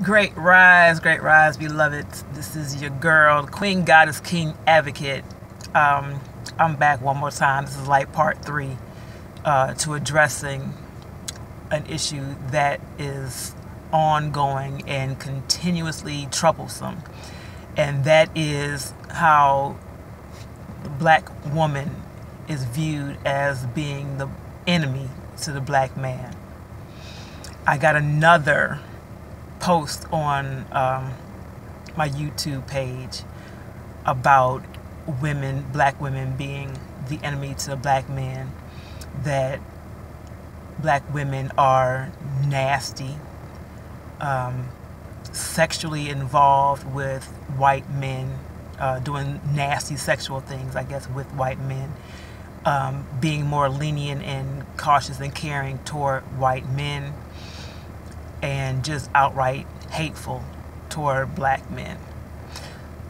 Great rise, beloved. This is your girl, Queen Goddess King Advocate. I'm back one more time. This is like part 3 to addressing an issue that is ongoing and continuously troublesome, and that is how the black woman is viewed as being the enemy to the black man. I got another post on my YouTube page about black women being the enemy to black men, that black women are nasty, sexually involved with white men, doing nasty sexual things, I guess, with white men, being more lenient and cautious and caring toward white men, and just outright hateful toward black men.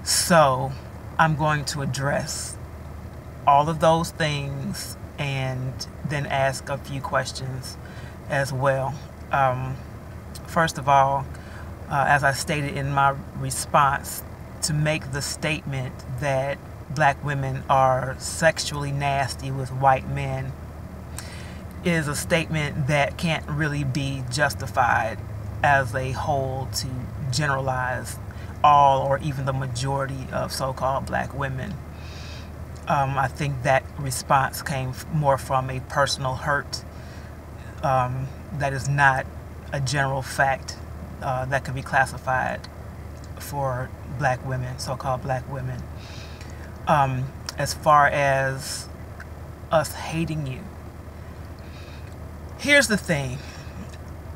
So I'm going to address all of those things and then ask a few questions as well. First of all, as I stated in my response, to make the statement that black women are sexually nasty with white men is a statement that can't really be justified as a whole to generalize all or even the majority of so-called black women. I think that response came more from a personal hurt that is not a general fact that could be classified for black women, so-called black women. As far as us hating you, here's the thing.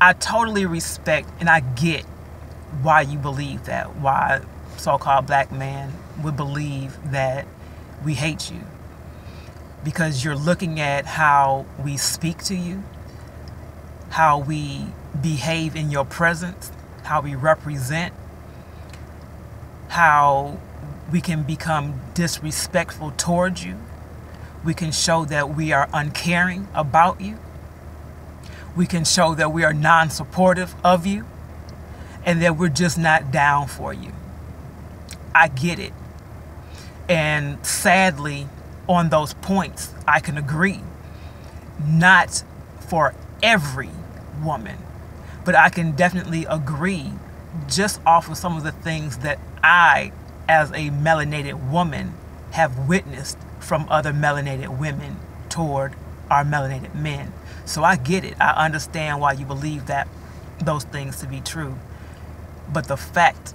I totally respect and I get why you believe that, why so-called black men would believe that we hate you, because you're looking at how we speak to you, how we behave in your presence, how we represent, how we can become disrespectful towards you. We can show that we are uncaring about you. We can show that we are non-supportive of you and that we're just not down for you. I get it. And sadly, on those points, I can agree. Not for every woman, but I can definitely agree just off of some of the things that I, as a melanated woman, have witnessed from other melanated women toward our melanated men. So I get it. I understand why you believe that those things to be true. But the fact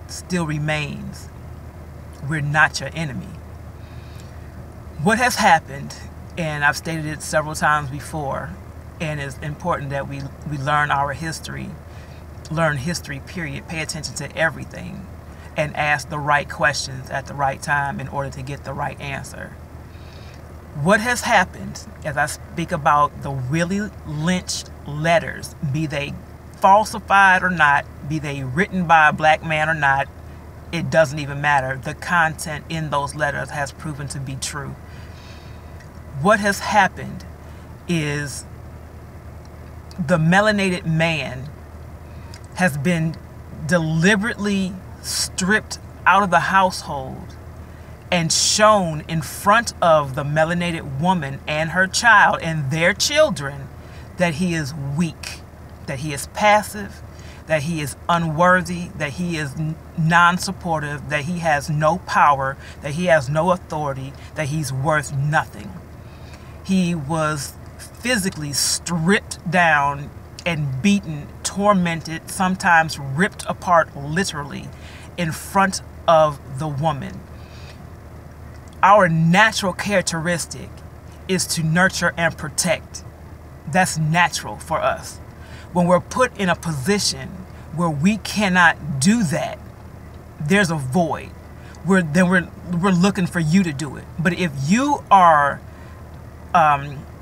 still remains, we're not your enemy. What has happened, and I've stated it several times before, and it's important that we learn our history, period, pay attention to everything, and ask the right questions at the right time in order to get the right answer. What has happened, as I speak about the Willie Lynch letters, be they falsified or not, be they written by a black man or not, it doesn't even matter. The content in those letters has proven to be true. What has happened is the melanated man has been deliberately stripped out of the household and shown in front of the melanated woman and her child and their children that he is weak, that he is passive, that he is unworthy, that he is non-supportive, that he has no power, that he has no authority, that he's worth nothing. He was physically stripped down and beaten, tormented, sometimes ripped apart literally in front of the woman. Our natural characteristic is to nurture and protect. That's natural for us. When we're put in a position where we cannot do that, there's a void. We're looking for you to do it. But if you are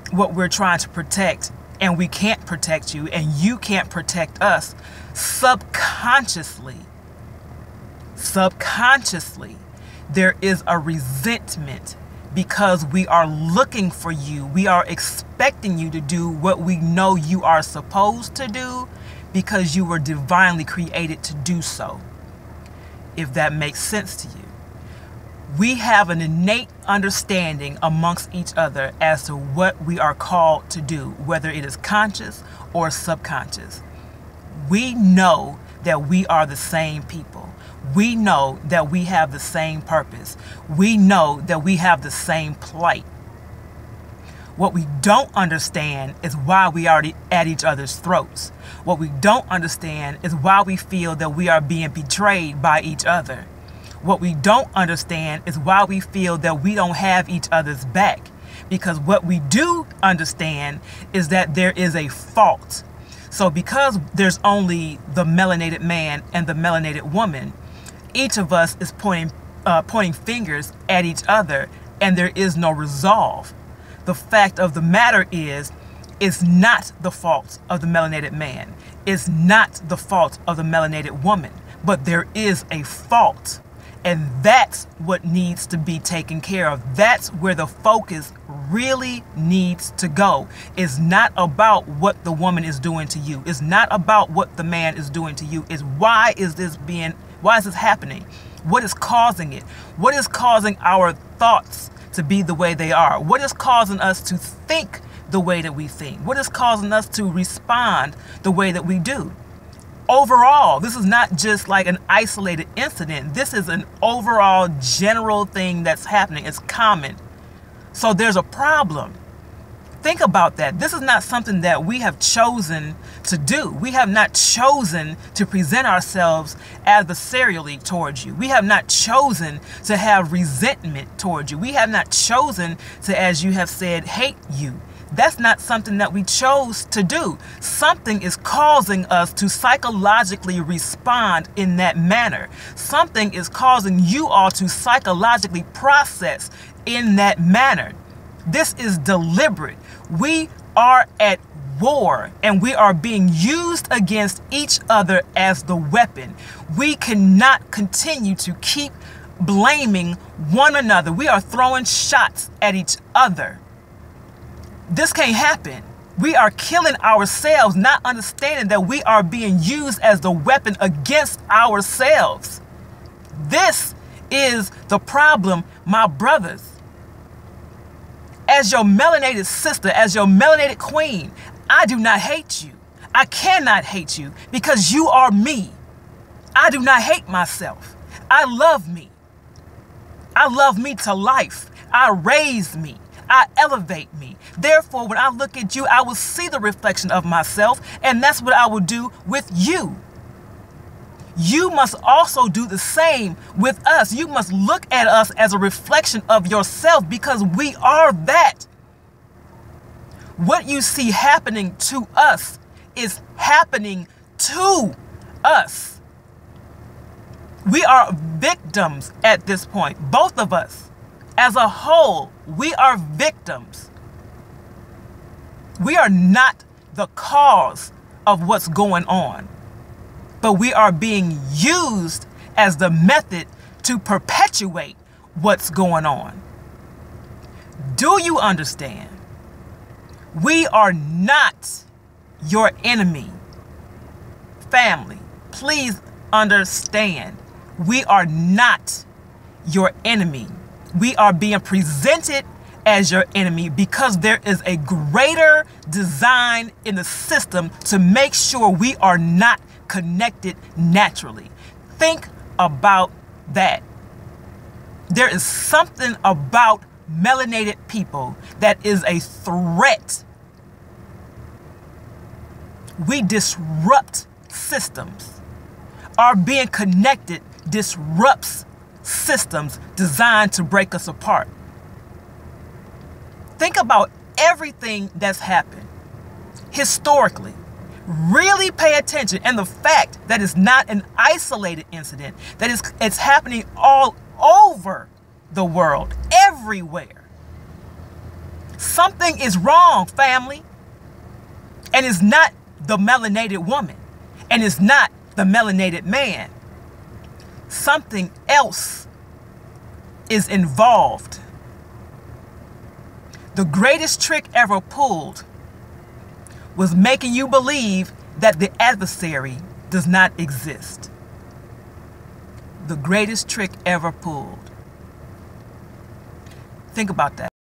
what we're trying to protect, and we can't protect you, and you can't protect us, subconsciously, there is a resentment because we are looking for you. We are expecting you to do what we know you are supposed to do because you were divinely created to do so, if that makes sense to you. We have an innate understanding amongst each other as to what we are called to do, whether it is conscious or subconscious. We know that we are the same people. We know that we have the same purpose. We know that we have the same plight. What we don't understand is why we are at each other's throats. What we don't understand is why we feel that we are being betrayed by each other. What we don't understand is why we feel that we don't have each other's back. Because what we do understand is that there is a fault. So because there's only the melanated man and the melanated woman, each of us is pointing fingers at each other, and there is no resolve. The fact of the matter is, it's not the fault of the melanated man. It's not the fault of the melanated woman, but there is a fault. And that's what needs to be taken care of. That's where the focus really needs to go. It's not about what the woman is doing to you. It's not about what the man is doing to you. It's why is this happening? What is causing it? What is causing our thoughts to be the way they are? What is causing us to think the way that we think? What is causing us to respond the way that we do? Overall, this is not just like an isolated incident. This is an overall general thing that's happening. It's common. So there's a problem. Think about that. This is not something that we have chosen to do. We have not chosen to present ourselves adversarially towards you. We have not chosen to have resentment towards you. We have not chosen to, as you have said, hate you. That's not something that we chose to do. Something is causing us to psychologically respond in that manner. Something is causing you all to psychologically process in that manner. This is deliberate. We are at war, and we are being used against each other as the weapon. We cannot continue to keep blaming one another. We are throwing shots at each other. This can't happen. We are killing ourselves, not understanding that we are being used as the weapon against ourselves. This is the problem, my brothers. As your melanated sister, as your melanated queen, I do not hate you. I cannot hate you because you are me. I do not hate myself. I love me. I love me to life. I raise me. I elevate me. Therefore, when I look at you, I will see the reflection of myself, and that's what I will do with you. You must also do the same with us. You must look at us as a reflection of yourself, because we are that. What you see happening to us is happening to us. We are victims at this point, both of us. As a whole, we are victims. We are not the cause of what's going on, but we are being used as the method to perpetuate what's going on. Do you understand? We are not your enemy. Family, please understand. We are not your enemy. We are being presented as your enemy because there is a greater design in the system to make sure we are not connected naturally. Think about that. There is something about melanated people that is a threat. We disrupt systems. Our being connected disrupts systems designed to break us apart. Think about everything that's happened historically. Really pay attention, and the fact that it's not an isolated incident, that it's happening all over the world, everywhere. Something is wrong, family. And it's not the melanated woman, and it's not the melanated man. Something else is involved. The greatest trick ever pulled was making you believe that the adversary does not exist. The greatest trick ever pulled. Think about that.